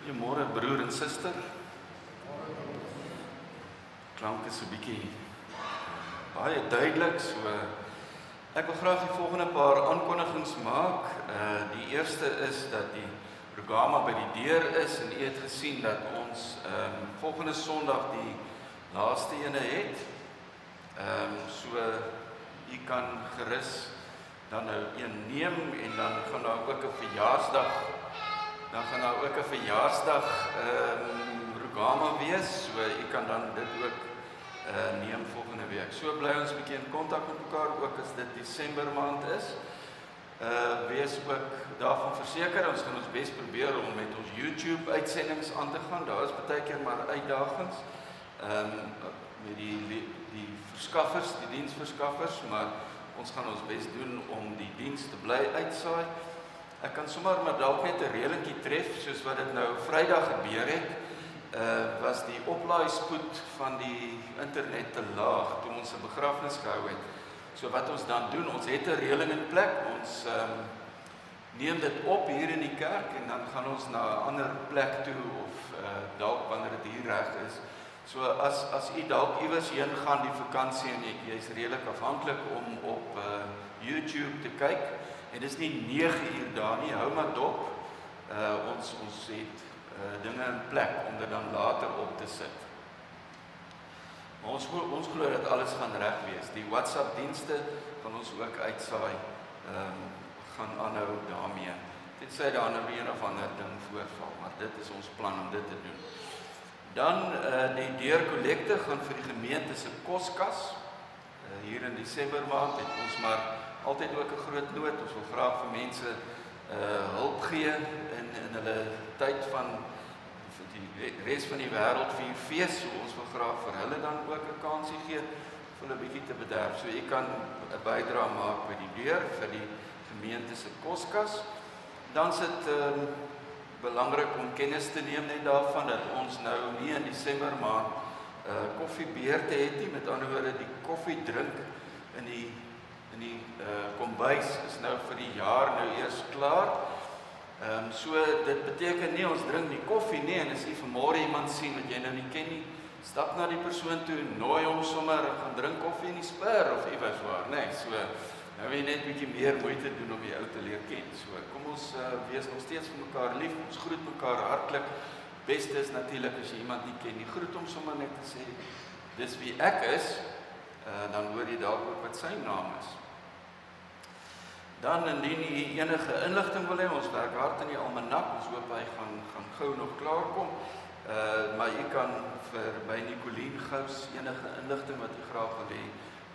Goeiemôre broer en suster. Klank is 'n bietjie baie duidelik, so ek wil graag die volgende paar aankondigings maak. Die eerste is dat die programma by die deur is en u het gesien dat ons volgende Sondag die laaste ene het. So u kan gerus dan nou een neem en dan gaan daar ook 'n verjaarsdag. Dan gaan daar ook 'n verjaarsdag programma wees, so u kan dan dit ook neem volgende week. So bly ons 'n bietjie in kontak met mekaar, ook as dit Desember maand is. Wees ook daarvan verseker, ons gaan ons bes probeer om met ons YouTube uitsendings aan te gaan. Daar is baie keer maar uitdagings met die verskaffers, die diensverskaffers, maar ons gaan ons bes doen om die diens te bly uitsaai. Ek kan sommer maar dalk net 'n reëlingkie tref, soos wat dit nou Vrydag gebeur het. Was die oplaaispoed van die internet te laag toe ons 'n begrafnis gehou het. So wat ons dan doen, ons het 'n reëling in plek, ons neem dit op hier in die kerk en dan gaan ons na 'n ander plek toe of dalk wanneer dit hier reg is. So as u dalk iewers heen gaan die vakansie en jy's redelik afhanklik om op YouTube te kyk en dis nie 9 uur daar nie, hou maar dop. Ons het dinge in plek om dit dan later op te sit. Maar ons glo dat alles gaan reg wees. Die WhatsApp dienste gaan ons ook uitsaai, gaan aanhou daarmee. Tensy daar nou weer of ander ding voorval, maar dit is ons plan om dit te doen. Dan die deurkollekte gaan vir die gemeente se koskas. Hier in Desember maand het ons maar altyd ook 'n groot nood. Ons wil graag vir mense hulp gee in hulle tyd van die res van die wêreld vier fees, so ons wil graag vir hulle dan ook 'n kansie gee om hulle 'n bietjie te bederf. So jy kan 'n bydrae maak by die deur vir die gemeente se koskas. Dan is dit belangrik om kennis te neem net daarvan dat ons nou nie in Desember maand koffiebeurte het nie. Met ander woorde, die koffiedrink in die kombuis is nou vir die jaar nou eers klaar. So dit beteken nie ons drink nie koffie nie, en as jy vanmôre iemand sien wat jy nou nie ken nie, stap na die persoon toe, nooi hom sommer en gaan drink koffie in die Spur of iewers waar, nee. So nou wil jy net 'n bietjie meer moeite doen om die ou te leer ken. So kom ons wees nog steeds vir mekaar lief, ons groet mekaar hartlik. Beste is natuurlik as jy iemand nie ken nie, groet hom sommer net te sê dis wie ek is, dan hoor jy dalk ook wat sy naam is. Dan indien jy enige inligting wil hê, ons werk hard in die almanak, ons hoop hy gaan gou nog klaar kom. Maar jy kan vir by Nicolien Gous enige inligting wat jy graag wil hê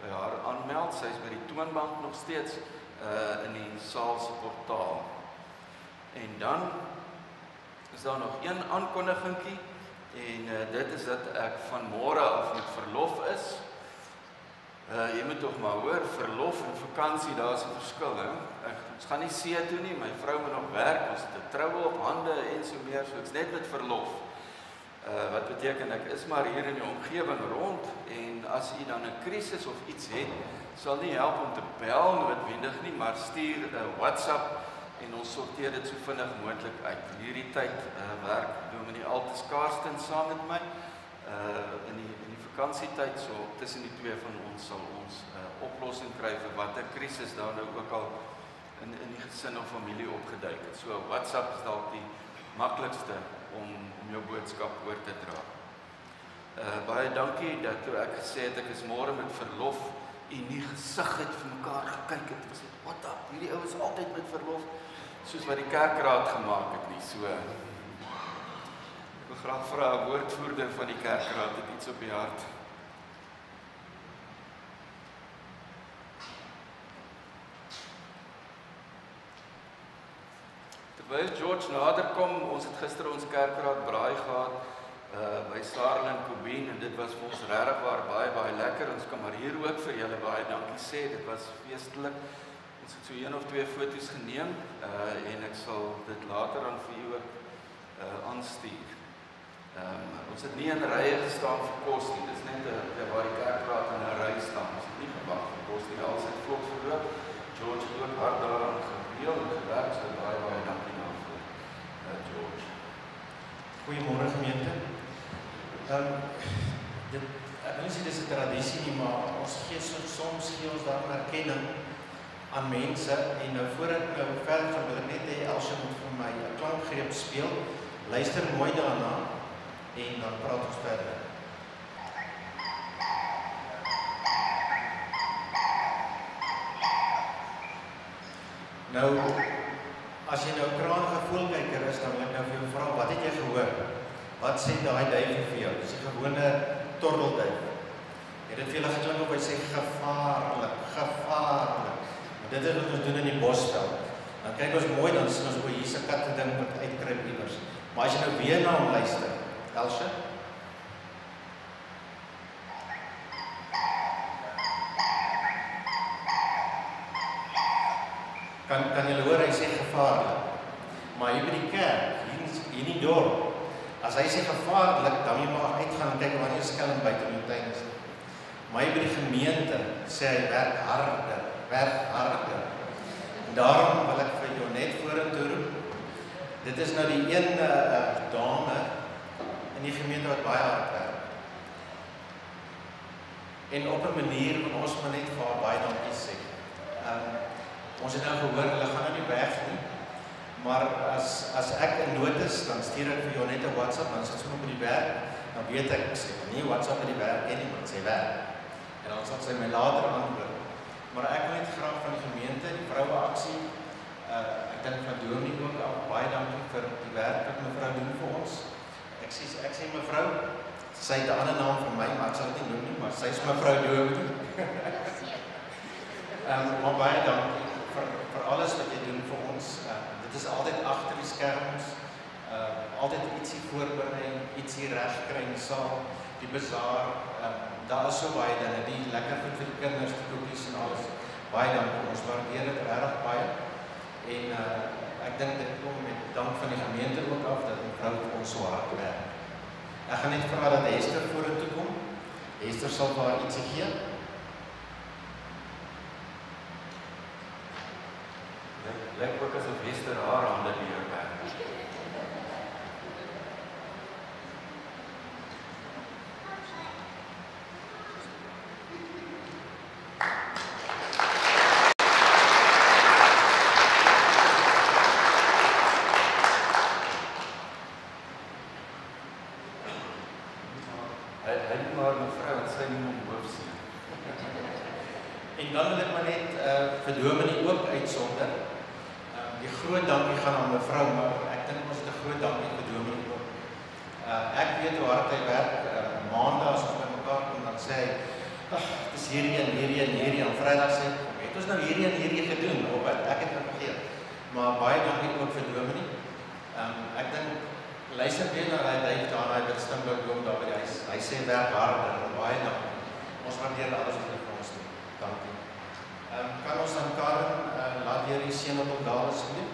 by haar aanmeld. Sy is by die toonbank nog steeds in die saal se portaal. En dan is daar nog een aankondigingkie en dit is dat ek van môre af met verlof is. Jy moet toch maar hoor, verlof en vakansie, daar is 'n verskil. Ons gaan nie see toe nie, my vrou moet nog werk, ons het 'n troue op hande en so meer, so ek's net met verlof. Wat beteken ek is maar hier in die omgewing rond en as u dan 'n krisis of iets het, sal nie help om te bel noodwendig nie, maar stuur 'n WhatsApp en ons sorteer dit so vinnig moontlik uit. In hierdie tyd werk Dominee Altes Karsten saam met my in die vakansietyd, so tussen die twee van ons sal ons oplossing kry vir watter krisis daar nou ook al in die gesin of familie opgeduik het. So WhatsApp is dalk die maklikste om jou boodskap oor te dra. Baie dankie dat toe ek gesê het ek is môre met verlof, u nie gesig het vir mekaar gekyk het en gesê, what up, hierdie ou is altyd met verlof, soos wat die kerkraad gemaak het nie, so. Ek wil graag vra 'n woordvoerder van die kerkraad het iets op die hart. Terwyl George naderkom, ons het gister ons kerkraad braai gehad by Sarel en Kobien en dit was vir ons regtig baie lekker. Ons kan maar hier ook vir julle baie dankie sê, dit was feestelik. Ons het so 1 of 2 foto's geneem en ek sal dit later aan vir u ook aanstuur. Ons het nie in rye gestaan vir kos nie, dis net waar die kerkraad in 'n ry staan, ons het nie gewag vir kos nie, alles het vlot verloop. George het ook hard daaraan gereël en gewerk, so baie dankie daarvoor, George. Goeiemôre gemeente. Ek wil nie sê dis 'n tradisie nie, maar ons gee soms ons daar erkenning aan mense en nou voor ek nou verder gaan wil ek net hê Elsie moet vir my 'n klankgreep speel. Luister mooi daarna en dan praat ons verder. Nou as jy nou 'n krangige voelkyker is, dan wil ek nou vir jou vra, wat het jy gehoor? Wat sê daai duif vir jou? Dis 'n gewone tortelduif. Het dit vir julle geklink of hy sê gevaarlik, gevaarlik. Dit is wat ons doen in die bosveld. Dan kyk ons mooi, dan sien ons hier's 'n katte ding wat uitkruip iewers. Maar as jy nou weer na hom luister, Elsie, kan jy hoor hy sê gevaarlik. Maar hier by die kerk, hier in die dorp, as hy sê gevaarlik, dan jy mag uitgaan en kyk wanneer jy skelm buite in die tuin is. Maar hier by die gemeente sê hy werk harder, werk harder. En daarom wil ek vir jou net vorentoe roep. Dit is nou die een dame in die gemeente wat baie hard werk. En op 'n manier wat ons maar net vir haar baie dankie sê. Ons het nou gehoor, hulle gaan nou nie weg nie, maar as ek in nood is, dan stuur ek vir jou net 'n WhatsApp, dan sit sommer by die werk, dan weet ek sê, nie WhatsApp by die werk nie, maar sê werk. En dan sal sy my later antwoord. Maar ek wil net graag van die gemeente, die vroue aksie, ek dink van Dominee ook al, baie dankie vir die werk wat mevrou doen vir ons. Ek sê mevrou, sy het 'n ander naam vir my, maar ek sal dit nie noem nie, maar sy is mevrou Dominee. Maar baie dankie vir alles wat jy doen vir ons. Dit is altyd agter die skerms, altyd ietsie voorberei, ietsie regkry in die saal, die bazaar. Daar is so baie dinge, die lekker goed vir die kinders, die koekies en alles. Baie dankie, ons waardeer dit regtig baie. En ek dink dit kom met dank van die gemeente ook af, dat mevrou vir ons so hard werk. Ek gaan net vra dat Hester vorentoe kom. Hester sal vir haar ietsie gee. Lyk ook asof Hester haar hande neerwerk. Hy het maar mevrou en sy noem hom hoofseun. En dan wil ek maar net vir Dominee ook uitsonder. Die groot dankie gaan aan mevrou, maar ek dink ons het 'n groot dankie vir Dominee ook. Ek weet hoe hard hy werk, maandag as ons by mekaar kom, dan sê hy, dit is hierdie en Vrydag sê, het ons nou hierdie gedoen, of ek het nou vergeet. Maar baie dankie ook vir Dominee. Ek dink, luister weer na die duif daar, hy het stimboom daar by die huis. Hy sê werk harder, baie dankie. Ons waardeer alles wat jy vir ons doen. Dankie. Kan ons dan Karen laat hier die seën op daal asseblief?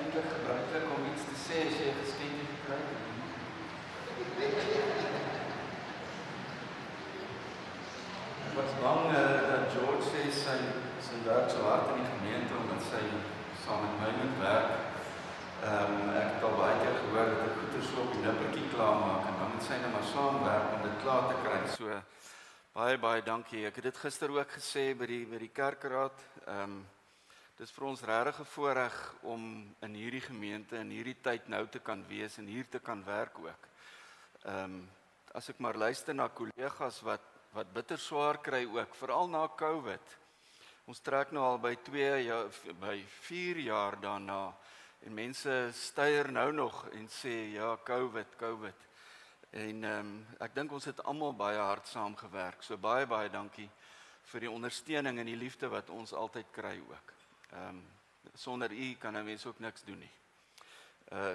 Eintlik gebruiklik om iets te sê as jy 'n geskenkie gekry het. Ek was bang dat George sê sy werk so hard in die gemeente omdat sy saam met my moet werk. Ek het al baie keer gehoor dat ek goeie so op die nippertjie klaarmaak en dan moet sy nou maar saamwerk om dit klaar te kry. So baie dankie. Ek het dit gister ook gesê by die kerkraad. Dis vir ons regtig 'n voorreg om in hierdie gemeente, in hierdie tyd nou te kan wees en hier te kan werk ook. As ek maar luister na kollegas wat bitter swaar kry ook, veral na COVID. Ons trek nou al by 4 jaar daarna en mense styer nou nog en sê ja, COVID. En ek dink ons het almal baie hard saamgewerk. So baie dankie vir die ondersteuning en die liefde wat ons altyd kry ook. Sonder u kan 'n mens ook niks doen nie.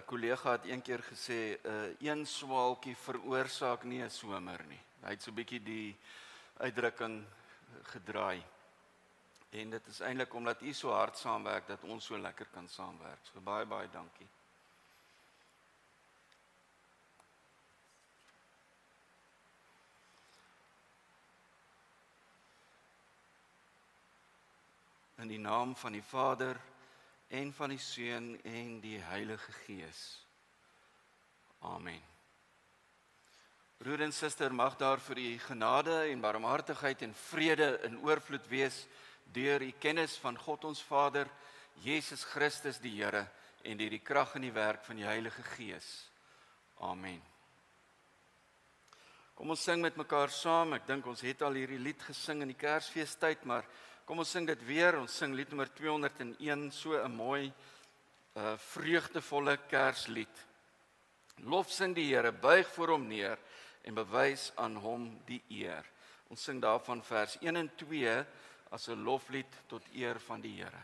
Kollega het een keer gesê, een swaalkie veroorsaak nie 'n somer nie. Hy het so 'n bietjie die uitdrukking gedraai. En dit is eintlik omdat u so hard saamwerk dat ons so lekker kan saamwerk. So baie dankie. In die naam van die Vader en van die Seun en die Heilige Gees. Amen. Broer en suster, mag daar vir u genade en barmhartigheid en vrede in oorvloed wees deur die kennis van God ons Vader, Jesus Christus die Here en deur die krag en die werk van die Heilige Gees. Amen. Kom ons sing met mekaar saam. Ek dink ons het al hierdie lied gesing in die Kersfeestyd, maar kom ons sing dit weer. Ons sing lied nommer 201, so 'n mooi, vreugdevolle Kerslied. Lof sing die Here, buig voor hom neer en bewys aan hom die eer. Ons sing daarvan vers 1 en 2 as 'n loflied tot eer van die Here.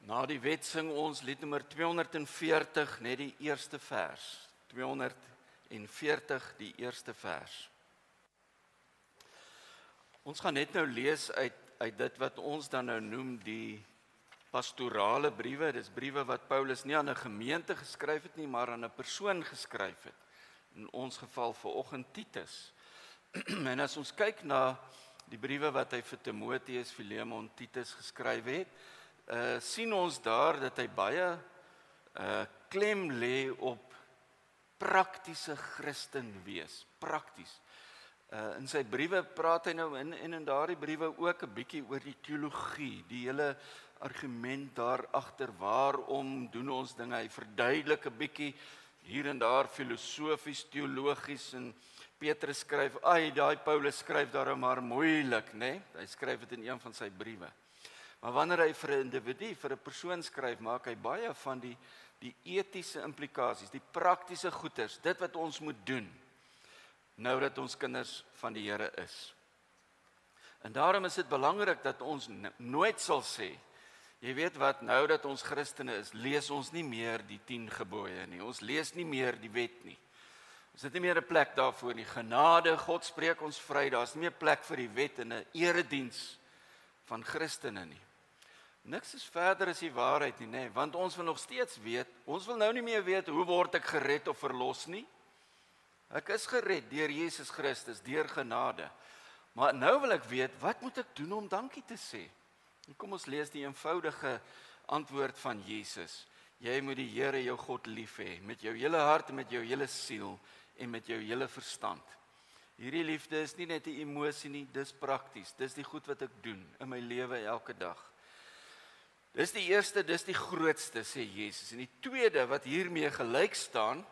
Na die wet sing ons lied nommer 240, net die eerste vers. 240, die eerste vers. Ons gaan net nou lees uit dit wat ons dan nou noem die pastorale briewe. Dis briewe wat Paulus nie aan 'n gemeente geskryf het nie, maar aan 'n persoon geskryf het. In ons geval vanoggend Titus. En as ons kyk na die briewe wat hy vir Timoteus, Filemon, Titus geskryf het, sien ons daar dat hy baie klem lê op praktiese Christen wees, prakties. In sy briewe praat hy nou in daardie briewe ook 'n bietjie oor die teologie, die hele argument daar agter, waarom doen ons dinge, hy verduidelik 'n bietjie hier en daar filosofies, teologies, en Petrus skryf, daai Paulus skryf daarom maar moeilik, né? Hy skryf dit in een van sy briewe. Maar wanneer hy vir 'n individu, vir 'n persoon skryf, maak hy baie van die etiese implikasies, die praktiese goeders, dit wat ons moet doen, nou dat ons kinders van die Here is. En daarom is dit belangrik dat ons nooit sal sê, jy weet wat, nou dat ons Christene is, lees ons nie meer die 10 gebooie nie, ons lees nie meer die wet nie. Ons het nie meer 'n plek daarvoor nie. Genade, God spreek ons vry, daar's nie meer plek vir die wet in 'n erediens van Christene nie. Niks is verder as die waarheid nie, nee, want ons wil nog steeds weet, ons wil nou nie meer weet, hoe word ek gered of verlos nie? Ek is gered deur Jesus Christus, deur genade. Maar nou wil ek weet, wat moet ek doen om dankie te sê? En kom ons lees die eenvoudige antwoord van Jesus. Jy moet die Here jou God lief hê, met jou hele hart, met jou hele siel en met jou hele verstand. Hierdie liefde is nie net 'n emosie nie, dis prakties. Dis die goed wat ek doen in my lewe elke dag. Dis die eerste, dis die grootste, sê Jesus. En die tweede wat hiermee gelyk staan,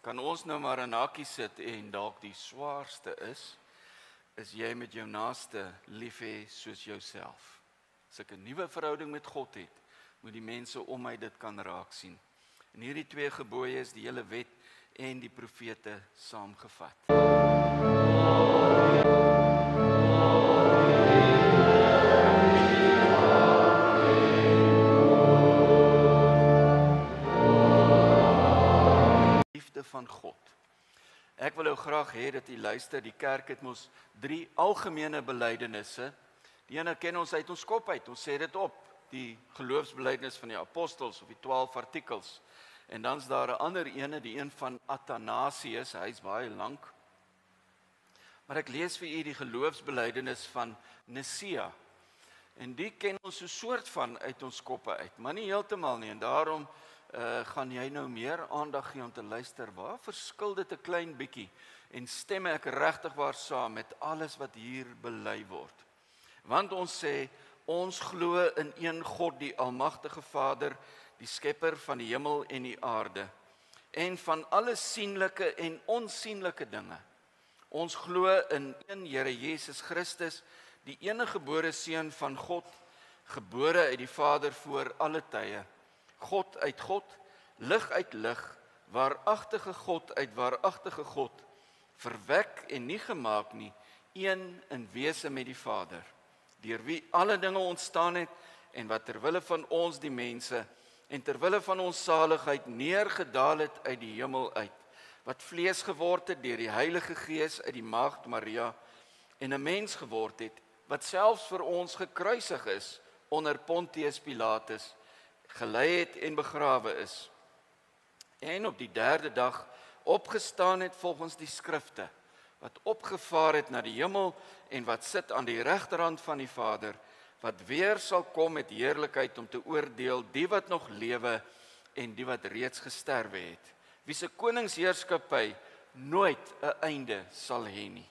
kan ons nou maar in hakkie sit en dalk die swaarste is jy met jou naaste lief hê soos jouself. As ek 'n nuwe verhouding met God het, moet die mense om my dit kan raak sien. En hierdie twee gebooie is die hele wet en die profete saamgevat. Liefde van God. Ek wil jou graag hê dat jy luister, die kerk het mos 3 algemene belydenisse. Die ene ken ons uit ons kop uit, ons sê dit op, die geloofsbelydenis van die apostels of die 12 artikels. En dan is daar 'n ander ene, die een van Athanasius, hy is baie lank. Maar ek lees vir u die geloofsbelydenis van Nicea. En die ken ons so soort van uit ons koppe uit, maar nie heeltemal nie. En daarom gaan jy nou meer aandag gee om te luister. Waar verskil dit 'n klein bietjie? En stem ek regtig waar saam met alles wat hier bely word? Want ons sê, ons glo in een God, die almagtige Vader, die skepper van die hemel en die aarde, en van alle sienlike en onsienlike dinge. Ons glo in een Here Jesus Christus, die eniggebore seun van God, gebore uit die Vader voor alle tye. God uit God, lig uit lig, waaragtige God uit waaragtige God, verwek en nie gemaak nie, een in wese met die Vader, deur wie alle dinge ontstaan het en wat terwille van ons die mense en terwille van ons saligheid neergedaal het uit die hemel uit, wat vlees geword het deur die Heilige Gees uit die maagd Maria en 'n mens geword het, wat selfs vir ons gekruisig is onder Pontius Pilatus, gelei het en begrawe is, en op die 3de dag opgestaan het volgens die skrifte, wat opgevaar het na die hemel en wat sit aan die regterhand van die Vader, wat weer sal kom met heerlikheid om te oordeel die wat nog lewe en die wat reeds gesterwe het, wie se koningsheerskappy nooit 'n einde sal hê nie.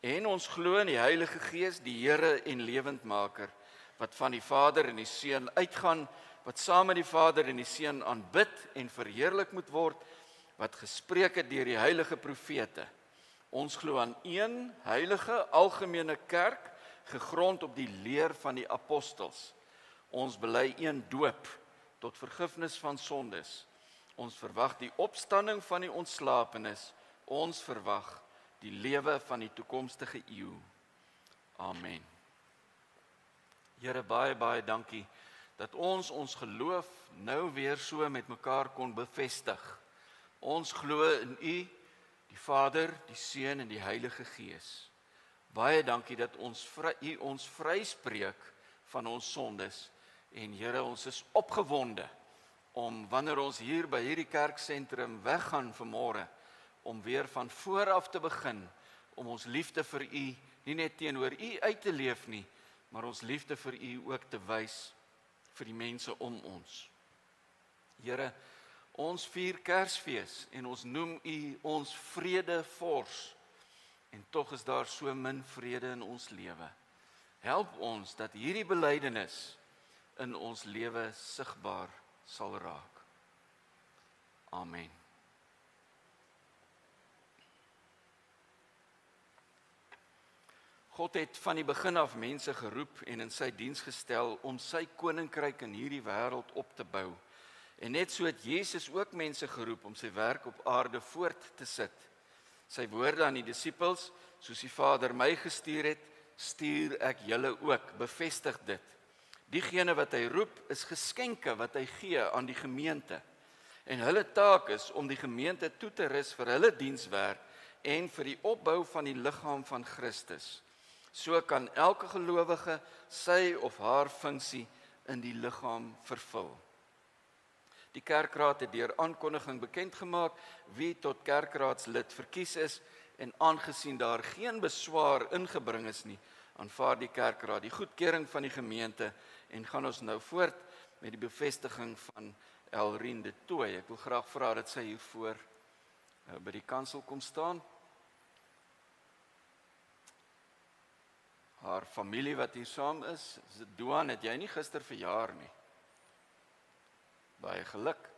En ons glo in die Heilige Gees, die Here en lewendmaker, wat van die Vader en die Seun uitgaan, wat saam met die Vader en die Seun aanbid en verheerlik moet word, wat gespreek het deur die heilige profete. Ons glo aan een heilige algemene kerk, gegrond op die leer van die apostels. Ons bely een doop tot vergifnis van sondes. Ons verwag die opstanding van die ontslapenis. Ons verwag die lewe van die toekomstige eeu. Amen. Here, baie dankie dat ons geloof nou weer so met mekaar kon bevestig. Ons glo in U, die Vader, die Seun en die Heilige Gees. Baie dankie dat U ons vryspreek van ons sondes. En Here, ons is opgewonde om wanneer ons hier by hierdie kerksentrum weggaan vanmôre, om weer van voor af te begin, om ons liefde vir U nie net teenoor U uit te leef nie, maar ons liefde vir U ook te wys vir die mense om ons. Here, ons vier Kersfees en ons noem U ons vredevors, en tog is daar so min vrede in ons lewe. Help ons dat hierdie belydenis in ons lewe sigbaar sal raak. Amen. God het van die begin af mense geroep en in sy diens gestel om sy koninkryk in hierdie wêreld op te bou. En net so het Jesus ook mense geroep om sy werk op aarde voort te sit. Sy woorde aan die disippels, soos die Vader my gestuur het, stuur ek julle ook, bevestig dit. Diegene wat hy roep, is geskenke wat hy gee aan die gemeente. En hulle taak is om die gemeente toe te rus vir hulle dienswerk en vir die opbou van die liggaam van Christus. So kan elke gelowige sy of haar funksie in die liggaam vervul. Die kerkraad het deur aankondiging bekend gemaak wie tot kerkraadslid verkies is en aangesien daar geen beswaar ingebring is nie, aanvaar die kerkraad die goedkeuring van die gemeente en gaan ons nou voort met die bevestiging van Elrien de Tooy. Ek wil graag vra dat sy hiervoor by die kansel kom staan. Haar familie wat hier saam is Doan, het jy nie gister verjaar nie? Baie geluk.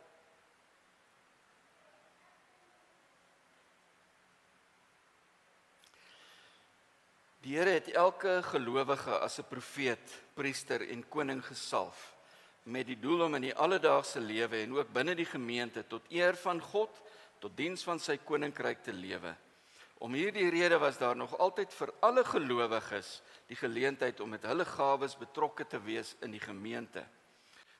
Die Here het elke gelowige as 'n profeet, priester en koning gesalf, met die doel om in die alledaagse lewe en ook binne die gemeente tot eer van God, tot diens van sy koninkryk te lewe. Om hierdie rede was daar nog altyd vir alle gelowiges die geleentheid om met hulle gawes betrokke te wees in die gemeente.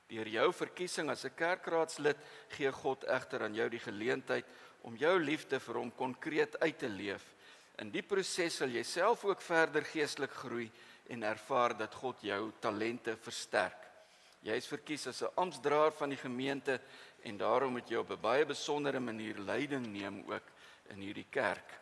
Deur jou verkiesing as 'n kerkraadslid gee God egter aan jou die geleentheid om jou liefde vir hom konkreet uit te leef. In die proses sal jy self ook verder geestelik groei en ervaar dat God jou talente versterk. Jy is verkies as 'n amptsdraer van die gemeente en daarom moet jy op 'n baie besondere manier leiding neem ook in hierdie kerk.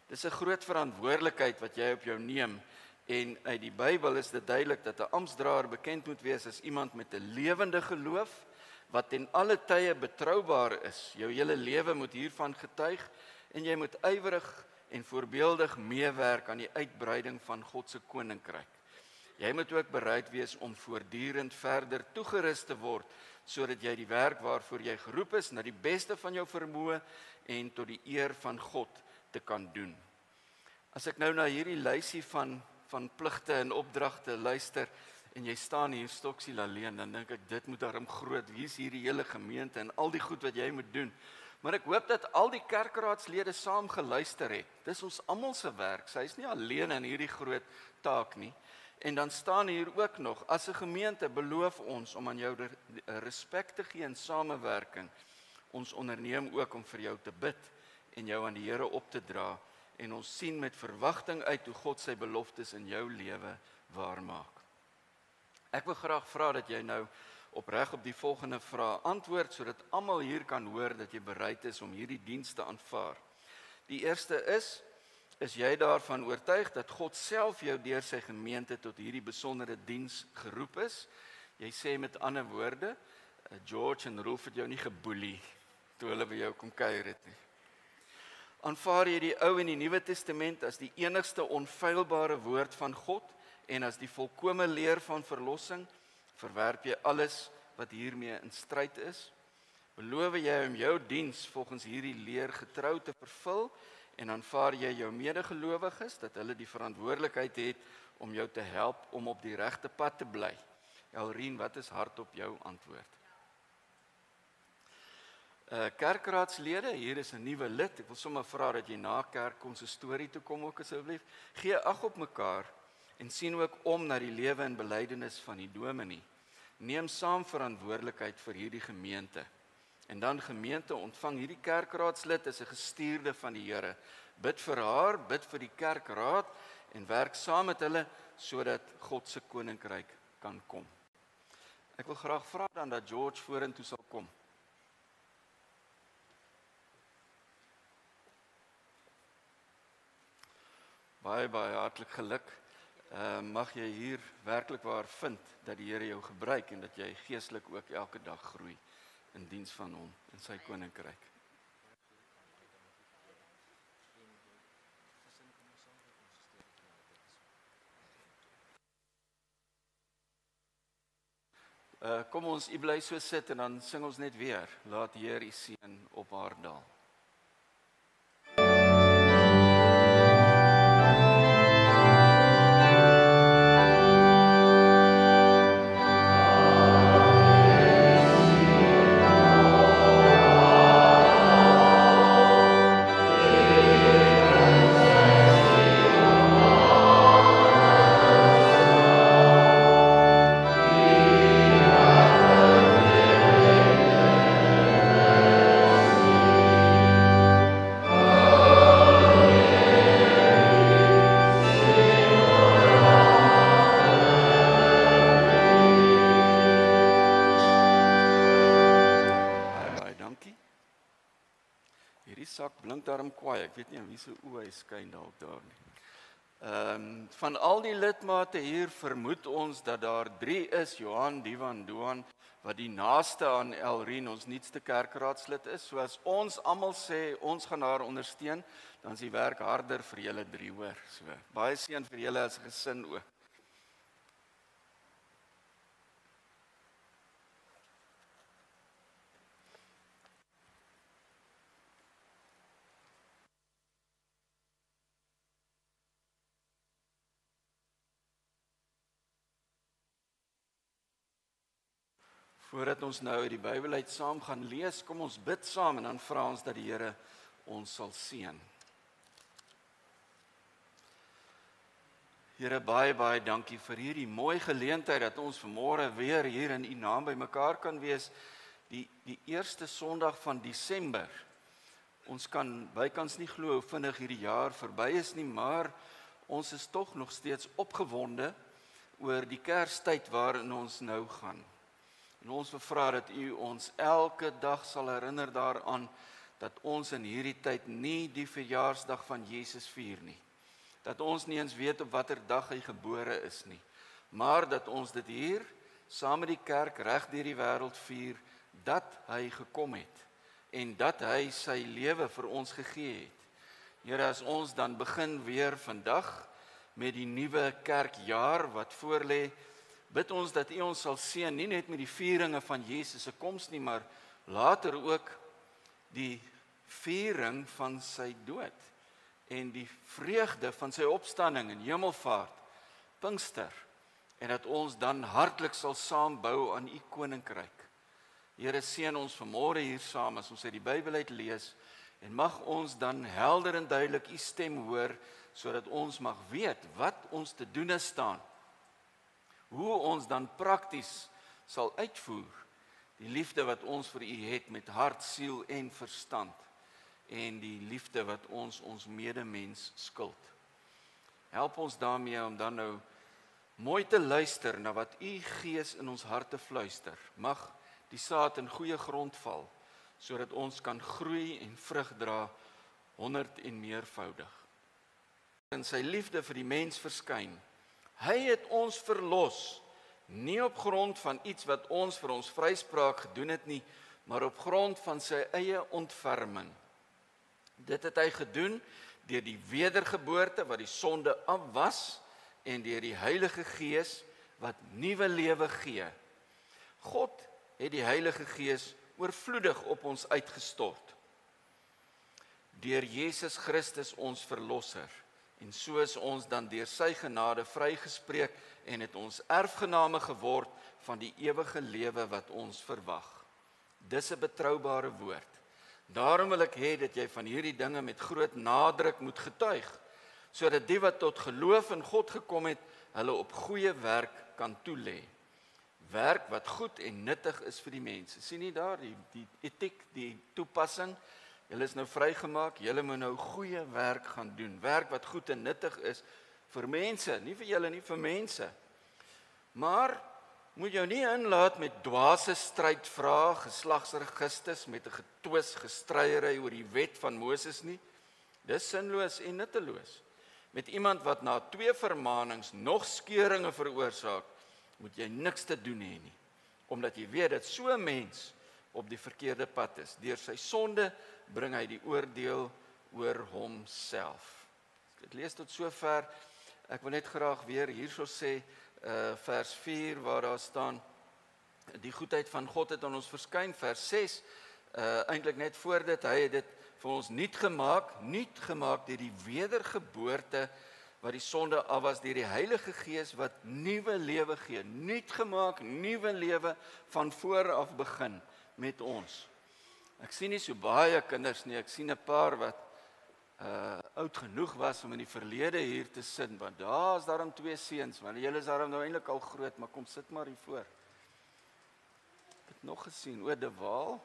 Dis 'n groot verantwoordelikheid wat jy op jou neem en uit die Bybel is dit duidelik dat 'n amptsdraer bekend moet wees as iemand met 'n lewende geloof wat ten alle tye betroubaar is. Jou hele lewe moet hiervan getuig en jy moet ywerig en voorbeeldig meewerk aan die uitbreiding van God se koninkryk. Jy moet ook bereid wees om voortdurend verder toegerus te word sodat jy die werk waarvoor jy geroep is na die beste van jou vermoë en tot die eer van God te kan doen. As ek nou na hierdie lysie van pligte en opdragte luister en jy staan hier stoksiel alleen, dan dink ek dit moet daarom groot wees hierdie hele gemeente en al die goed wat jy moet doen. Maar ek hoop dat al die kerkraadslede saam geluister het. Dis ons almal se werk. Sy is nie alleen in hierdie groot taak nie. En dan staan hier ook nog, as 'n gemeente beloof ons om aan jou respek te gee in samewerking. Ons onderneem ook om vir jou te bid en jou aan die Here op te dra. En ons sien met verwagting uit hoe God sy beloftes in jou lewe waarmaak. Ek wil graag vra dat jy nou opreg op die volgende vrae antwoord, sodat almal hier kan hoor dat jy bereid is om hierdie diens te aanvaar. Die eerste is jy daarvan oortuig dat God self jou deur sy gemeente tot hierdie besondere diens geroep is? Jy sê met ander woorde, George en Rolf het jou nie geboelie toe hulle by jou kom kuier het nie. Aanvaar jy die Ou en die Nuwe Testament as die enigste onfeilbare woord van God en as die volkomme leer van verlossing? Verwerp jy alles wat hiermee in stryd is? Beloof jy om jou diens volgens hierdie leer getrou te vervul en aanvaar jy jou medegelowiges dat hulle die verantwoordelikheid het om jou te help om op die regte pad te bly? Elrien, wat is hardop jou antwoord? Kerkraadslede, hier is 'n nuwe lid. Ek wil sommer vra dat jy na kerk konsistorie toe kom ook asseblief. Gee ag op mekaar en sien ook om na die lewe en belydenis van die dominee. Neem saam verantwoordelikheid vir hierdie gemeente. En dan gemeente, ontvang hierdie kerkraadslid as 'n gestuurde van die Here. Bid vir haar, bid vir die kerkraad en werk saam met hulle sodat God se koninkryk kan kom. Ek wil graag vra dan dat George vorentoe sal kom. Baie hartlik geluk. Mag jy hier werklik waar vind dat die Here jou gebruik en dat jy geestelik ook elke dag groei in diens van hom en sy koninkryk. Kom ons, u bly so sit en dan sing ons net weer. Laat die Here u seën op haar daal. sak blink daarom kwaai. Ek weet nie wie se oë hy skyn dalk daar nie. Van al die lidmate hier vermoed ons dat daar 3 is, Johan, Divan, Doan, wat die naaste aan Elrien, ons nuutste kerkraadslid is. So as ons almal sê, ons gaan haar ondersteun, dan is die werk harder vir julle 3, hoor. So, baie seën vir julle as gesin ook. Voordat ons nou uit die Bybel uit saam gaan lees, kom ons bid saam en dan vra ons dat die Here ons sal seën. Here, baie dankie vir hierdie mooi geleentheid dat ons vanmôre weer hier in U naam by mekaar kan wees, die eerste Sondag van Desember. Ons kan bykans nie glo hoe vinnig hierdie jaar verby is nie, maar ons is tog nog steeds opgewonde oor die Kerstyd waarin ons nou gaan. En ons vra dat U ons elke dag sal herinner daaraan dat ons in hierdie tyd nie die verjaarsdag van Jesus vier nie. Dat ons nie eens weet op watter dag hy gebore is nie, maar dat ons dit hier saam met die kerk reg deur die wêreld vier, dat hy gekom het en dat hy sy lewe vir ons gegee het. Here, as ons dan begin weer vandag met die nuwe kerkjaar wat voorlê, bid ons dat U ons sal seën, nie net met die vieringe van Jesus se koms nie, maar later ook die viering van sy dood en die vreugde van sy opstanding en hemelvaart, Pinkster, en dat ons dan hartlik sal saambou aan U koninkryk. Here, seën ons vanmôre hier saam as ons uit die Bybel uit lees en mag ons dan helder en duidelik U stem hoor, sodat ons mag weet wat ons te doen staan. Hoe ons dan prakties sal uitvoer die liefde wat ons vir U het met hart, siel en verstand en die liefde wat ons medemens skuld. Help ons daarmee om dan nou mooi te luister na wat U Gees in ons harte fluister. Mag die saad in goeie grond val, sodat ons kan groei en vrug dra 100 en meervoudig. In sy liefde vir die mens verskyn. Hy het ons verlos, nie op grond van iets wat ons vir ons vryspraak gedoen het nie, maar op grond van sy eie ontferming. Dit het hy gedoen deur die wedergeboorte wat die sonde afwas en deur die Heilige Gees wat nuwe lewe gee. God het die Heilige Gees oorvloedig op ons uitgestort. Deur Jesus Christus ons verlosser. En so is ons dan deur sy genade vrygespreek en het ons erfgename geword van die ewige lewe wat ons verwag. Dis 'n betroubare woord. Daarom wil ek hê dat jy van hierdie dinge met groot nadruk moet getuig, sodat die wat tot geloof in God gekom het, hulle op goeie werk kan toelê. Werk wat goed en nuttig is vir die mense. Sien nie daar die etiek, die toepassing. Julle is nou vrygemaak, julle moet nou goeie werk gaan doen. Werk wat goed en nuttig is vir mense, nie vir julle nie, vir mense. Maar moet jou nie inlaat met dwaase strydvrae, geslagsregisters met 'n getwis gestryery oor die wet van Moses nie. Dis sinloos en nutteloos. Met iemand wat na 2 vermaanings nog skeuringe veroorsaak, moet jy niks te doen hê nie, omdat jy weet dat so 'n mens op die verkeerde pad is. Deur sy sonde bring hy die oordeel oor homself. Ek lees tot sover. Ek wil net graag weer hierso sê, vers 4 waar daar staan, die goedheid van God het aan ons verskyn, vers 6, eintlik net voor dit, hy het dit vir ons nuut gemaak deur die wedergeboorte wat die sonde afwas deur die Heilige Gees wat nuwe lewe gee, nuut gemaak, nuwe lewe van voor af begin met ons. Ek sien nie so baie kinders nie, ek sien 'n paar wat oud genoeg was om in die verlede hier te sit, want daar is daarom 2 seuns, want julle is daarom nou eintlik al groot, maar kom sit maar hier voor. Ek het nog gesien, o, De Waal.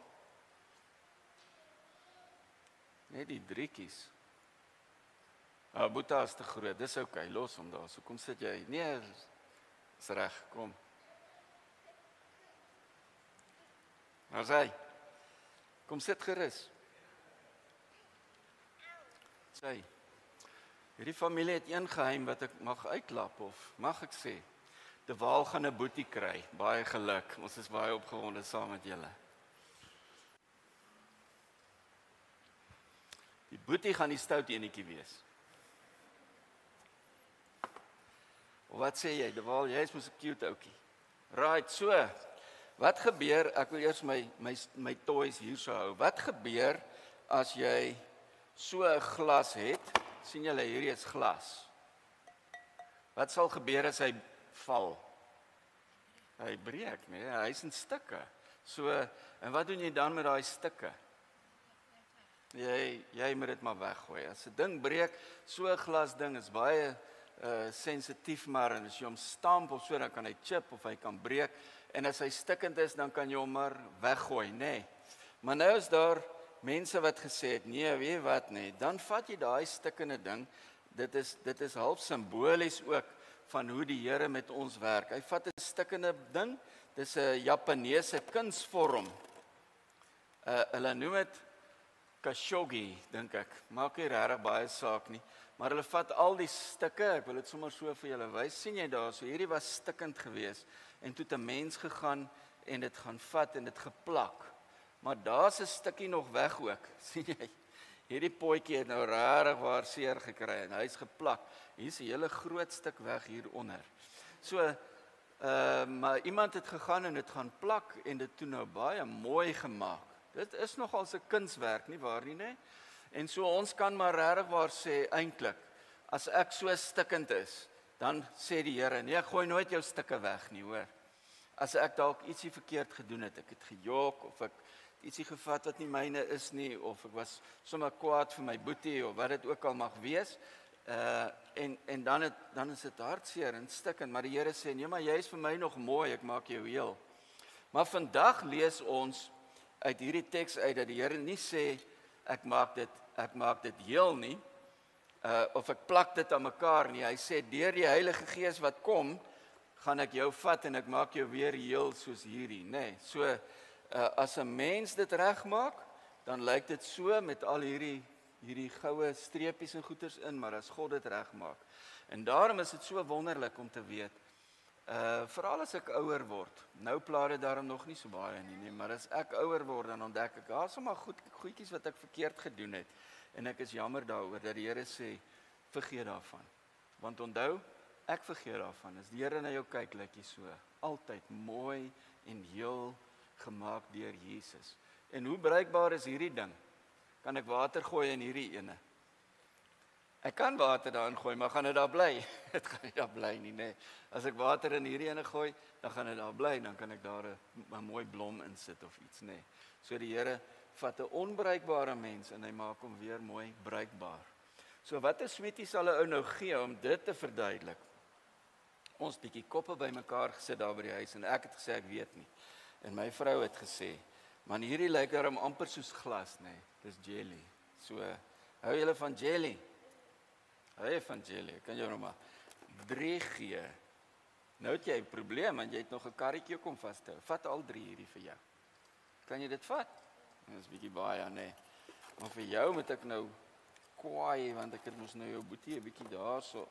Net die driekies. Boeta is te groot, dis okay, los hom daar, so kom sit jy. Nee, is reg, kom. Nou sê, kom sit gerus. Sê, hierdie familie het een geheim wat ek mag uitklap of mag ek sê. De Waal gaan 'n boetie kry. Baie geluk. Ons is baie opgewonde saam met julle. Die boetie gaan die stout enetjie wees. Wat sê jy, De Waal? Jy is mos 'n cute ouetjie. Right, so. Wat gebeur? Ek wil eers my toys hier so hou. Wat gebeur as jy so 'n glas het? Sien julle, hierdie is glas. Wat sal gebeur as hy val? Hy breek, nee, hy's in stukke. So, en wat doen jy dan met daai stukke? Jy moet dit maar weggooi. As 'n ding breek, so 'n glas ding is baie sensitief, maar en as jy hom stamp of so, dan kan hy chip of hy kan breek. En as hy stikkend is, dan kan jy hom maar weggooi, nê. Maar nou is daar mense wat gesê het, nee, weet jy wat, nee, dan vat jy daai stikkende ding. Dit is half simbolies ook van hoe die Here met ons werk. Hy vat 'n stikkende ding. Dis 'n Japaneese kunsvorm. Hulle noem dit kashogi, dink ek. Maak nie regtig baie saak nie. Maar hulle vat al die stukke, ek wil dit sommer so vir julle wys. Sien jy daar, so hierdie was stikkend geweest en toe 'n mens gegaan en dit gaan vat en dit geplak. Maar daar's 'n stukkie nog weg ook. Sien jy? Hierdie potjie het nou regtig waar seer gekry en hy's geplak. Hier's 'n hele groot stuk weg hieronder. So maar iemand het gegaan en dit gaan plak en dit toe nou baie mooi gemaak. Dit is nogal 'n kunswerk, nie waar nie, né? En so ons kan maar regtig waar sê eintlik, as ek so stikkend is, dan sê die Here, nee, gooi nooit jou stukke weg nie, hoor. As ek dalk ietsie verkeerd gedoen het, ek het gejok of ek ietsie gevat wat nie myne is nie, of ek was sommer kwaad vir my boetie of wat dit ook al mag wees, en dan is dit hartseer en stikkend, maar die Here sê, nee, maar jy is vir my nog mooi, ek maak jou heel. Maar vandag lees ons uit hierdie teks uit dat die Here nie sê ek maak dit heel nie, of ek plak dit aan mekaar nie. Hy sê deur die Heilige Gees wat kom, gaan ek jou vat en ek maak jou weer heel soos hierdie, nê. So as 'n mens dit regmaak, dan lyk dit so met al hierdie goue streepies en goeters in, maar as God dit regmaak. En daarom is dit so wonderlik om te weet. Veral as ek ouer word. Nou pla dit daarom nog nie so baie nie, maar as ek ouer word, dan ontdek ek, daar's sommer goedjies wat ek verkeerd gedoen het. En ek is jammer daaroor dat die Here sê, vergeet daarvan. Want onthou, ek vergeet daarvan. As die Here na jou kyk, lyk jy so altyd mooi en heel gemaak deur Jesus. En hoe bruikbaar is hierdie ding? Kan ek water gooi in hierdie ene? Ek kan water daarin gooi, maar gaan dit daar bly? Dit gaan nie daar bly nie, nee. As ek water in hierdie ene gooi, dan gaan dit daar bly, dan kan ek daar 'n mooi blom in sit of iets, nee. So die Here vat 'n onbruikbare mens en hy maak hom weer mooi bruikbaar. So wat 'n sweetie sal 'n ou nou gee om dit te verduidelik? Ons bietjie koppe bymekaar gesit daar by die huis en ek het gesê ek weet nie. En my vrou het gesê, man, hierdie lyk daarom amper soos glas, nee. Dis jelly. So hou julle van jelly? Hou van jelly, kan jy nou maar 3 gee. Nou het jy 'n probleem, want jy het nog 'n karretjie kom vashou. Vat al 3 hierdie vir jou. Kan jy dit vat? Dit is bietjie baie, nee. Maar vir jou moet ek nou kwaai, want ek het mos nou jou boetie 'n bietjie daarso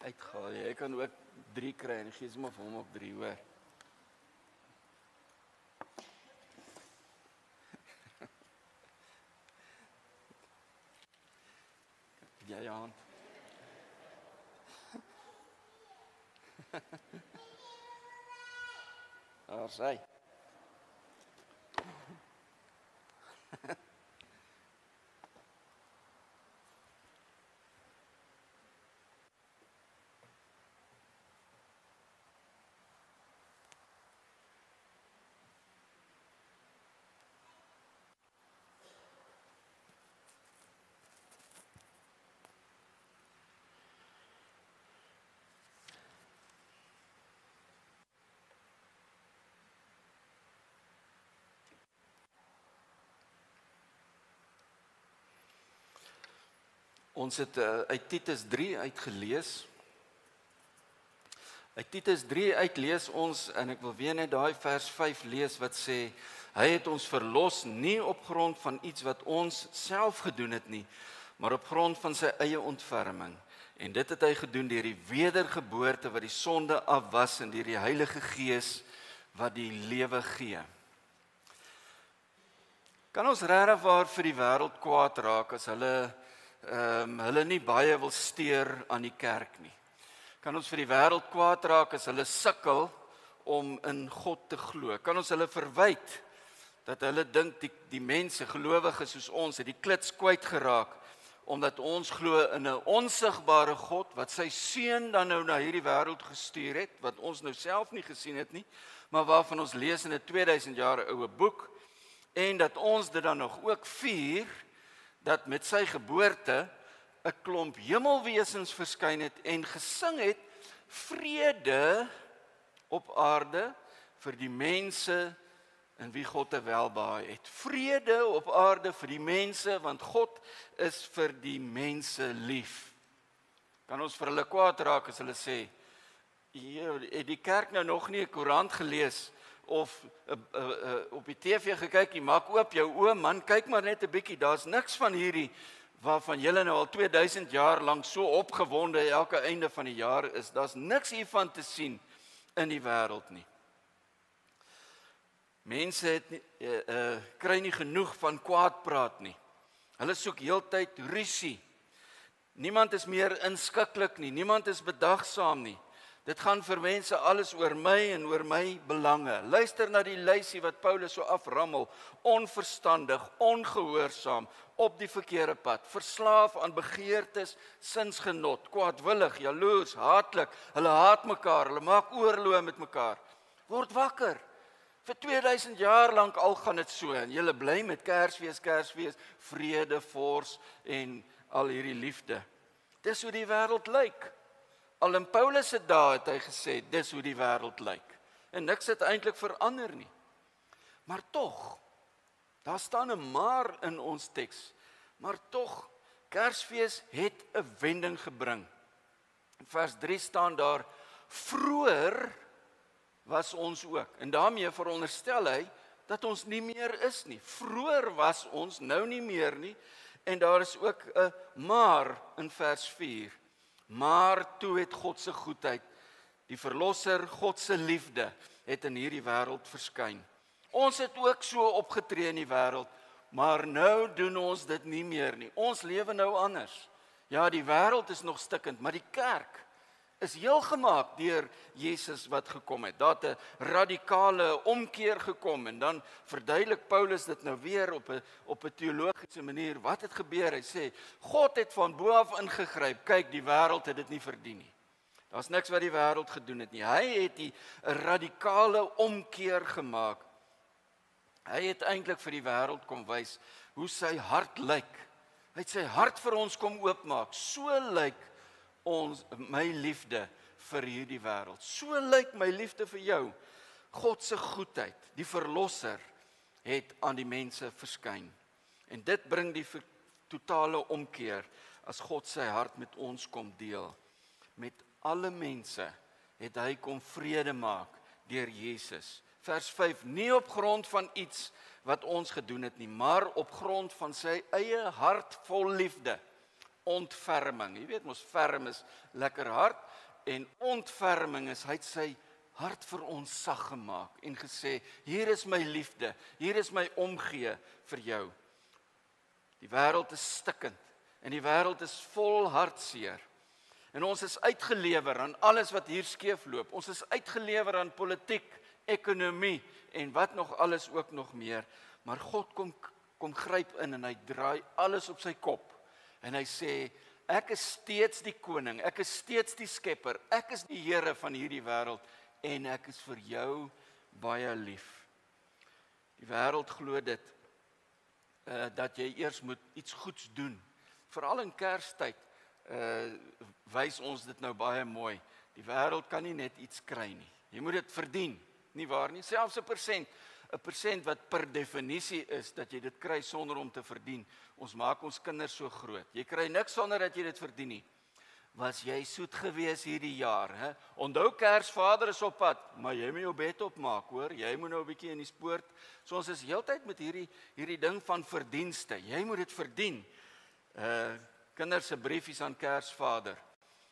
uitgehaal. Jy kan ook 3 kry en gee sommer vir hom op 3, hoor. Ja, ja. Daar sê. Ons het uit Titus 3 uitgelees. Uit Titus 3 uitlees ons, en ek wil weer net daai vers 5 lees wat sê, hy het ons verlos nie op grond van iets wat ons self gedoen het nie, maar op grond van sy eie ontferming. En dit het hy gedoen deur die wedergeboorte wat die sonde afwas en deur die Heilige Gees wat die lewe gee. Kan ons regtig waar vir die wêreld kwaad raak as hulle nie baie wil steur aan die kerk nie? Kan ons vir die wêreld kwaad raak as hulle sukkel om in God te glo? Kan ons hulle verwyd dat hulle dink die mense, gelowiges soos ons, het die klits kwyt geraak, omdat ons glo in 'n onsigbare God, wat sy seun dan nou na hierdie wêreld gestuur het, wat ons nou self nie gesien het nie, maar waarvan ons lees in 'n 2000 jaar oue boek, en dat ons dit dan nog ook vier, dat met sy geboorte 'n klomp hemelwesens verskyn het en gesing het, vrede op aarde vir die mense in wie God 'n welbehae het. Vrede op aarde vir die mense, want God is vir die mense lief. Kan ons vir hulle kwaad raak as hulle sê, het die kerk nou nog nie 'n koerant gelees of op die TV gekyk, jy maak oop jou oë, man, kyk maar net 'n bietjie, daar's niks van hierdie waarvan julle nou al 2000 jaar lank so opgewonde elke einde van die jaar is. Daar's niks hiervan te sien in die wêreld nie. Mense kry nie genoeg van kwaad praat nie. Hulle soek heeltyd rusie. Niemand is meer inskikkelik nie, niemand is bedagsaam nie. Dit gaan vir mense alles oor my en oor my belange. Luister na die lysie wat Paulus so aframmel, onverstandig, ongehoorsaam, op die verkeerde pad, verslaaf aan begeertes, sinsgenot, kwaadwillig, jaloers, haatlik, hulle haat mekaar, hulle maak oorlog met mekaar. Word wakker. Vir 2000 jaar lank al gaan dit so, en julle bly met Kersfees, vrede, vors en al hierdie liefde. Dis hoe die wêreld lyk. Al in Paulus se dae het hy gesê, dis hoe die wêreld lyk. En niks het eintlik verander nie. Maar tog, daar staan 'n maar in ons teks, maar tog, Kersfees het 'n wending gebring. In vers 3 staan daar, vroeër was ons ook. En daarmee veronderstel hy dat ons nie meer is nie. Vroeër was ons, nou nie meer nie. En daar is ook 'n maar in vers 4. Maar toe het God se goedheid, die verlosser, God se liefde, het in hierdie wêreld verskyn. Ons het ook so opgetree in die wêreld, maar nou doen ons dit nie meer nie. Ons lewe nou anders. Ja, die wêreld is nog stikkend, maar die kerk is heel gemaak deur Jesus wat gekom het. Daar het 'n radikale omkeer gekom, en dan verduidelik Paulus dit nou weer op 'n teologiese manier. Wat het gebeur? Hy sê, God het van bo af ingegryp. Kyk, die wêreld het dit nie verdien nie. Daar's niks wat die wêreld gedoen het nie. Hy het 'n radikale omkeer gemaak. Hy het eintlik vir die wêreld kom wys hoe sy hart lyk. Hy het sy hart vir ons kom oopmaak. So lyk my liefde vir hierdie wêreld. So lyk my liefde vir jou. God se goedheid, die verlosser, het aan die mense verskyn. En dit bring die totale omkeer as God sy hart met ons kom deel. Met alle mense het hy kom vrede maak deur Jesus. Vers 5, nie op grond van iets wat ons gedoen het nie, maar op grond van sy eie hart vol liefde. Ontferming, jy weet mos, ferm is lekker hard, en ontferming is, hy het sy hart vir ons sag gemaak, en gesê, hier is my liefde, hier is my omgee vir jou. Die wêreld is stikkend, en die wêreld is vol hartseer, en ons is uitgelewer aan alles wat hier skeef loop, ons is uitgelewer aan politiek, ekonomie, en wat nog alles ook nog meer, maar God kom gryp in, en hy draai alles op sy kop, en hy sê, ek is steeds die koning, ek is steeds die skepper, ek is die Here van hierdie wêreld, en ek is vir jou baie lief. Die wêreld glo dit, dat jy eers moet iets goeds doen. Veral in Kerstyd wys ons dit nou baie mooi. Die wêreld kan nie net iets kry nie. Jy moet dit verdien, nie waar nie? Selfs 'n persent wat per definisie is dat jy dit kry sonder om te verdien. Ons maak ons kinders so groot. Jy kry niks sonder dat jy dit verdien nie. Was jy soet gewees hierdie jaar, hè? Onthou Kersvader is op pad, maar jy moet jou bed opmaak, hoor. Jy moet nou 'n bietjie in die spoort. So ons is heeltyd met hierdie ding van verdienste. Jy moet dit verdien. Kinders se briefies aan Kersvader.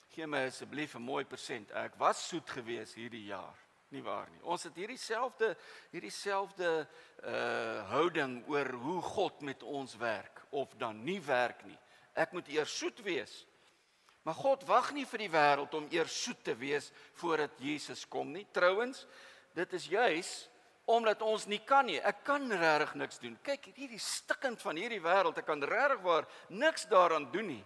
Gee my asseblief 'n mooi persent. Ek was soet gewees hierdie jaar. Nie waar nie. Ons het hierdie selfde houding oor hoe God met ons werk of dan nie werk nie. Ek moet eers soet wees. Maar God wag nie vir die wêreld om eers soet te wees voordat Jesus kom nie. Trouwens, dit is juis omdat ons nie kan nie. Ek kan regtig niks doen. Kyk, hierdie stikkend van hierdie wêreld, ek kan regtig waar niks daaraan doen nie.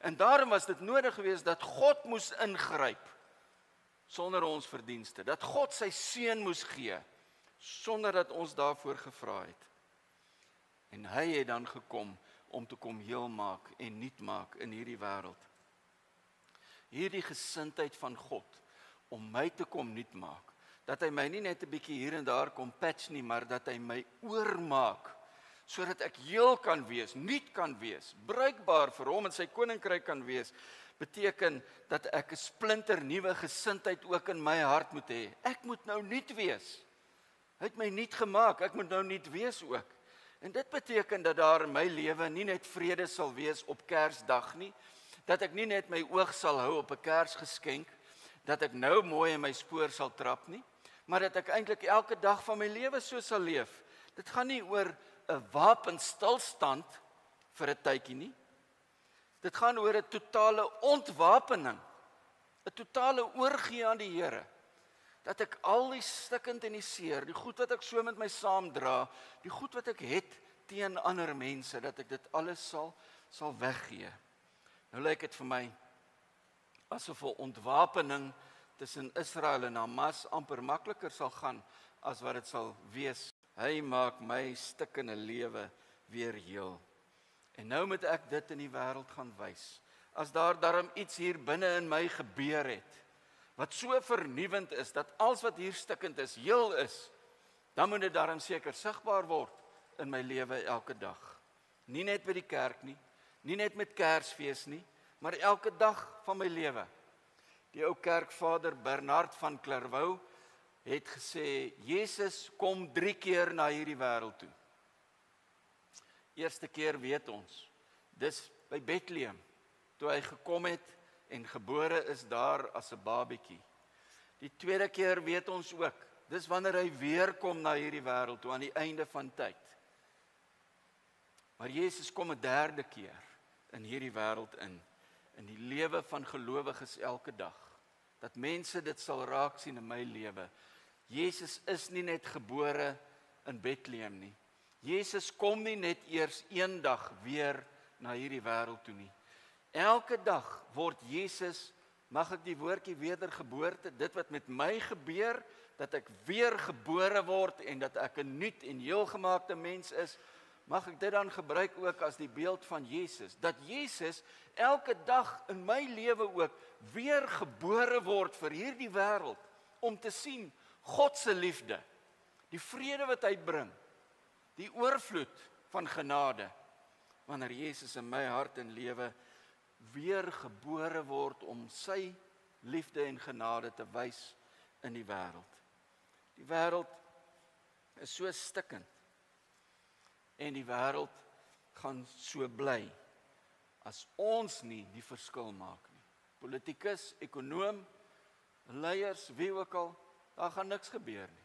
En daarom was dit nodig geweest dat God moes ingryp sonder ons verdienste. Dat God sy seun moes gee sonder dat ons daarvoor gevra het. En hy het dan gekom om te kom heel maak en nuut maak in hierdie wêreld. Hierdie gesindheid van God om my te kom nuut maak. Dat hy my nie net 'n bietjie hier en daar kom patch nie, maar dat hy my oormaak sodat ek heel kan wees, nuut kan wees, bruikbaar vir hom en sy koninkryk kan wees, beteken dat ek 'n splinter nuwe gesindheid ook in my hart moet hê. Ek moet nou nuut wees. Hy het my nuut gemaak, ek moet nou nuut wees ook. En dit beteken dat daar in my lewe nie net vrede sal wees op Kersdag nie, dat ek nie net my oog sal hou op 'n Kersgeskenk, dat ek nou mooi in my spoor sal trap nie, maar dat ek eintlik elke dag van my lewe so sal leef. Dit gaan nie oor 'n wapenstilstand vir 'n tydjie nie. Dit gaan oor 'n totale ontwapening, 'n totale oorgee aan die Here. Dat ek al die stikkend en die seer, die goed wat ek so met my saamdra, die goed wat ek het teen ander mense, dat ek dit alles sal weggee. Nou lyk dit vir my asof 'n ontwapening tussen Israel en Hamas amper makliker sal gaan as wat dit sal wees. Hy maak my stikkende lewe weer heel. En nou moet ek dit in die wêreld gaan wys. As daar darm iets hier binne in my gebeur het, wat so vernuwend is, dat alles wat hier stikkend is, heel is, dan moet dit darm seker sigbaar word in my lewe elke dag. Nie net by die kerk nie, nie net met Kersfees nie, maar elke dag van my lewe. Die ou kerkvader Bernard van Clairvaux het gesê, Jesus kom 3 keer na hierdie wêreld toe. Eerste keer weet ons, dis by Bethlehem, toe hy gekom het en gebore is daar as 'n babietjie. Die tweede keer weet ons ook, dis wanneer hy weer kom na hierdie wêreld toe aan die einde van tyd. Maar Jesus kom 'n derde keer in hierdie wêreld in die lewe van gelowiges elke dag. Dat mense dit sal raak sien in my lewe. Jesus is nie net gebore in Bethlehem nie. Jesus kom nie net eers eendag weer na hierdie wêreld toe nie. Elke dag word Jesus, mag ek die woordjie wedergeboorte, dit wat met my gebeur, dat ek weer gebore word en dat ek 'n nuut en heelgemaakte mens is, mag ek dit dan gebruik ook as die beeld van Jesus. Dat Jesus elke dag in my lewe ook weer gebore word vir hierdie wêreld, om te sien God se liefde, die vrede wat hy bring, die oorvloed van genade, wanneer Jesus in my hart en lewe weer gebore word om sy liefde en genade te wys in die wêreld. Die wêreld is so stikkend en die wêreld gaan so bly as ons nie die verskil maak nie. Politikus, ekonoom, leiers, wie ook al, daar gaan niks gebeur nie.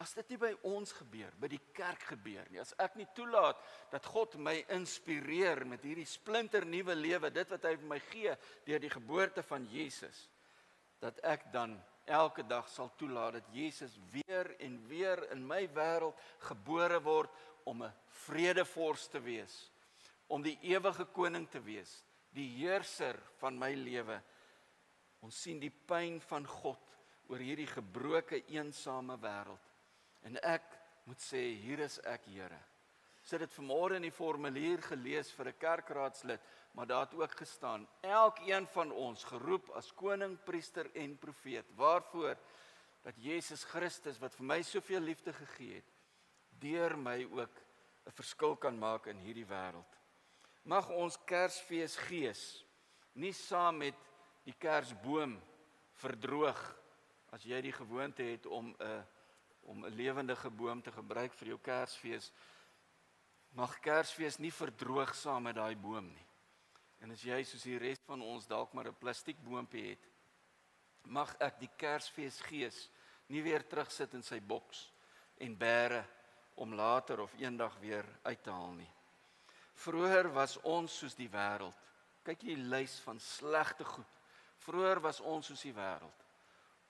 As dit nie by ons gebeur, by die kerk gebeur nie, as ek nie toelaat dat God my inspireer met hierdie splinter nuwe lewe, dit wat hy vir my gee deur die geboorte van Jesus, dat ek dan elke dag sal toelaat dat Jesus weer en weer in my wêreld gebore word om 'n vredevors te wees, om die ewige koning te wees, die heerser van my lewe. Ons sien die pyn van God oor hierdie gebroke, eensame wêreld. En ek moet sê, hier is ek, Here. Sit dit vanmôre in die formulier gelees vir 'n kerkraadslid, maar daar het ook gestaan, elkeen van ons geroep as koning, priester en profeet. Waarvoor? Dat Jesus Christus, wat vir my soveel liefde gegee het, deur my ook 'n verskil kan maak in hierdie wêreld. Mag ons Kersfees gees nie saam met die Kersboom verdroog, as jy die gewoonte het om 'n lewendige boom te gebruik vir jou Kersfees. Mag Kersfees nie verdroog saam met daai boom nie. En as jy soos die res van ons dalk maar 'n plastiekboompie het, mag ek die Kersfeesgees nie weer terugsit in sy boks en bære om later of eendag weer uit te haal nie. Vroeger was ons soos die wêreld. Kyk die lys van slegte goed. Vroeger was ons soos die wêreld.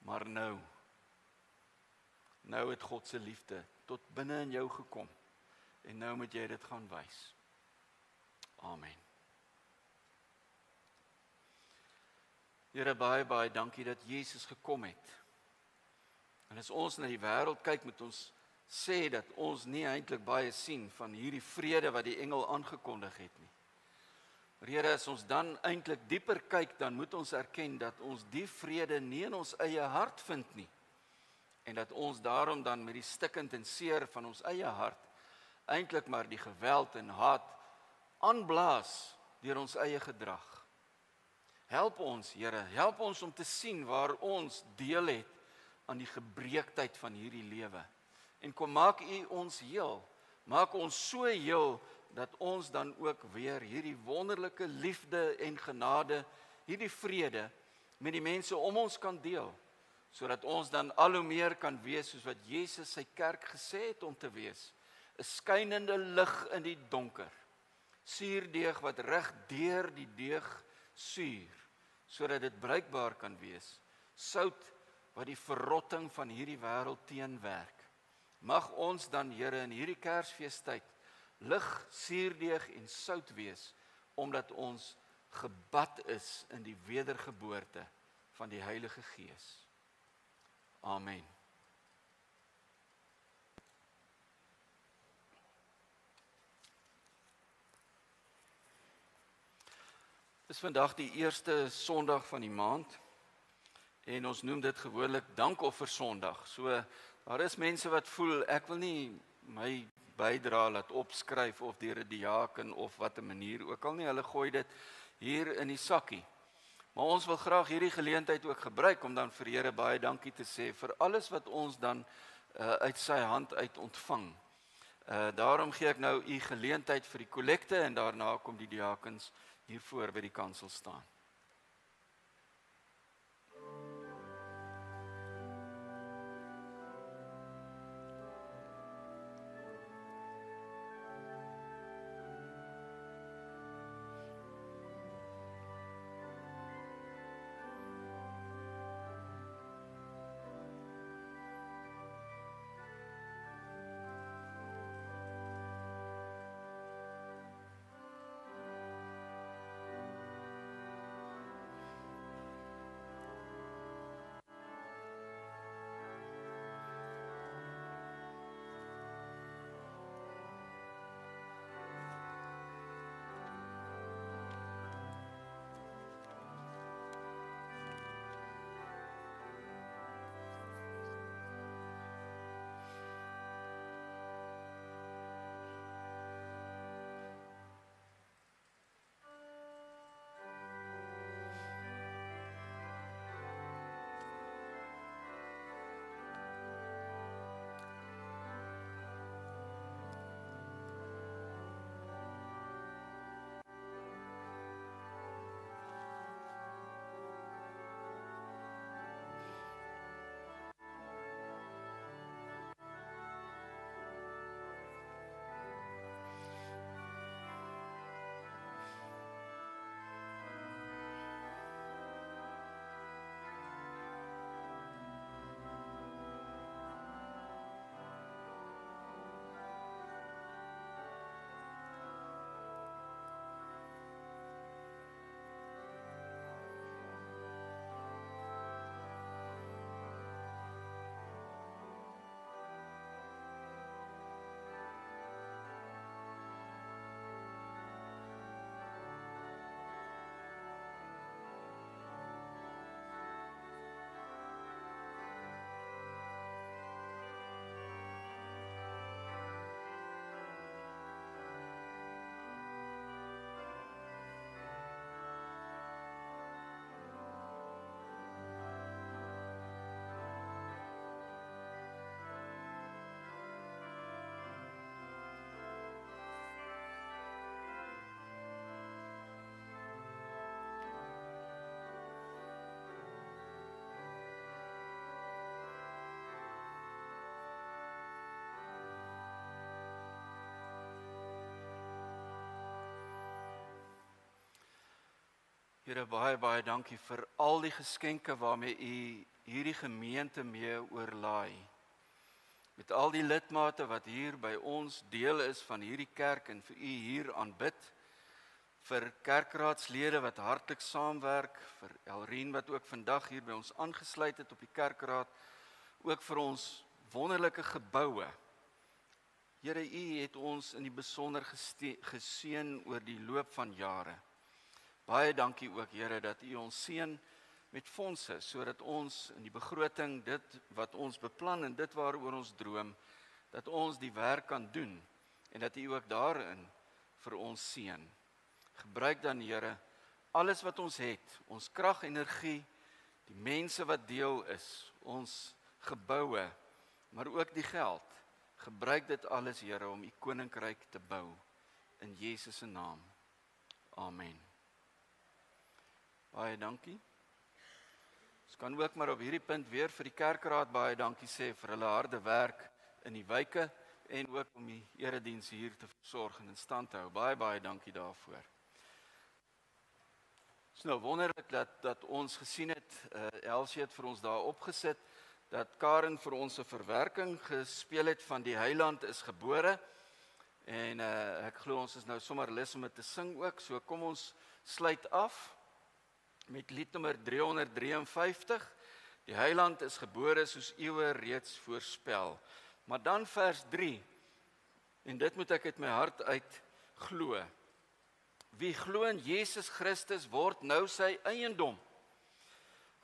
Maar nou het God se liefde tot binne in jou gekom. En nou moet jy dit gaan wys. Amen. Here, baie dankie dat Jesus gekom het. En as ons na die wêreld kyk, moet ons sê dat ons nie eintlik baie sien van hierdie vrede wat die engel aangekondig het nie. Maar Here, as ons dan eintlik dieper kyk, dan moet ons erken dat ons die vrede nie in ons eie hart vind nie. En dat ons daarom dan met die stikkend en seer van ons eie hart eintlik maar die geweld en haat aanblaas deur ons eie gedrag. Help ons, Here, help ons om te sien waar ons deel het aan die gebreektheid van hierdie lewe. En kom maak U ons heel, maak ons so heel dat ons dan ook weer hierdie wonderlike liefde en genade, hierdie vrede met die mense om ons kan deel, sodat ons dan al hoe meer kan wees soos wat Jesus sy kerk gesê het om te wees, 'n skynende lig in die donker, suurdeeg wat reg deur die deeg suur, sodat dit bruikbaar kan wees, sout wat die verrotting van hierdie wêreld teenwerk. Mag ons dan, Here, in hierdie Kersfeestyd lig, suurdeeg en sout wees, omdat ons gebad is in die wedergeboorte van die Heilige Gees. Amen. Dit is vandag die eerste Sondag van die maand en ons noem dit gewoonlik Dankoffersondag. So daar is mense wat voel ek wil nie my bydra laat opskryf of deur 'n diaken of wat 'n manier ook al nie, hulle gooi dit hier in die sakkie. Maar ons wil graag hierdie geleentheid ook gebruik om dan vir Here baie dankie te sê vir alles wat ons dan uit sy hand uit ontvang. Daarom gee ek nou u geleentheid vir die kollekte en daarna kom die diakens hier voor by die kansel staan. Here, baie dankie vir al die geskenke waarmee U hierdie gemeente mee oorlaai. Met al die lidmate wat hier by ons deel is van hierdie kerk en vir U hier aanbid, vir kerkraadslede wat hartlik saamwerk, vir Elrien wat ook vandag hier by ons aangesluit het op die kerkraad, ook vir ons wonderlike geboue. Here, U het ons in die besonder geseën oor die loop van jare. Baie dankie ook, Here, dat U ons seën met fondse, sodat ons in die begroting dit wat ons beplan en dit waaroor ons droom, dat ons die werk kan doen en dat U ook daarin vir ons seën. Gebruik dan, Here, alles wat ons het, ons krag, energie, die mense wat deel is, ons geboue, maar ook die geld. Gebruik dit alles, Here, om U koninkryk te bou. In Jesus se naam. Amen. Baie dankie. Ons kan ook maar op hierdie punt weer vir die kerkraad baie dankie sê vir hulle harde werk in die wyke en ook om die erediens hier te versorg en in stand te hou. Baie dankie daarvoor. Het is nou wonderlik dat ons gesien het, Elsie het vir ons daar opgesit, dat Karen vir ons 'n verwerking gespeel het van Die Heiland is gebore. En ek glo ons is nou sommer lus om dit te sing ook, so kom ons sluit af met lied nummer 353. Die Heiland is gebore soos eeue reeds voorspel. Maar dan vers 3, en dit moet ek uit my hart uit glo. Wie glo in Jesus Christus word nou sy eiendom.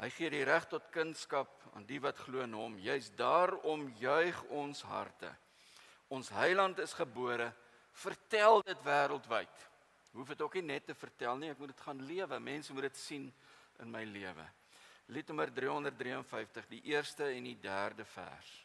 Hy gee die reg tot kindskap aan die wat glo in hom. Juist daarom juig ons harte. Ons Heiland is gebore, vertel dit wêreldwyd. Hoef dit ook nie net te vertel nie, ek moet dit gaan lewe. Mense moet dit sien in my lewe. Lied nummer 353, die eerste en die derde vers.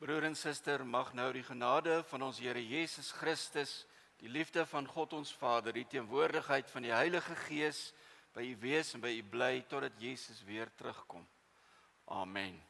Broer en suster, mag nou die genade van ons Here Jesus Christus, die liefde van God ons Vader, die teenwoordigheid van die Heilige Gees by u wees en by u bly totdat Jesus weer terugkom. Amen.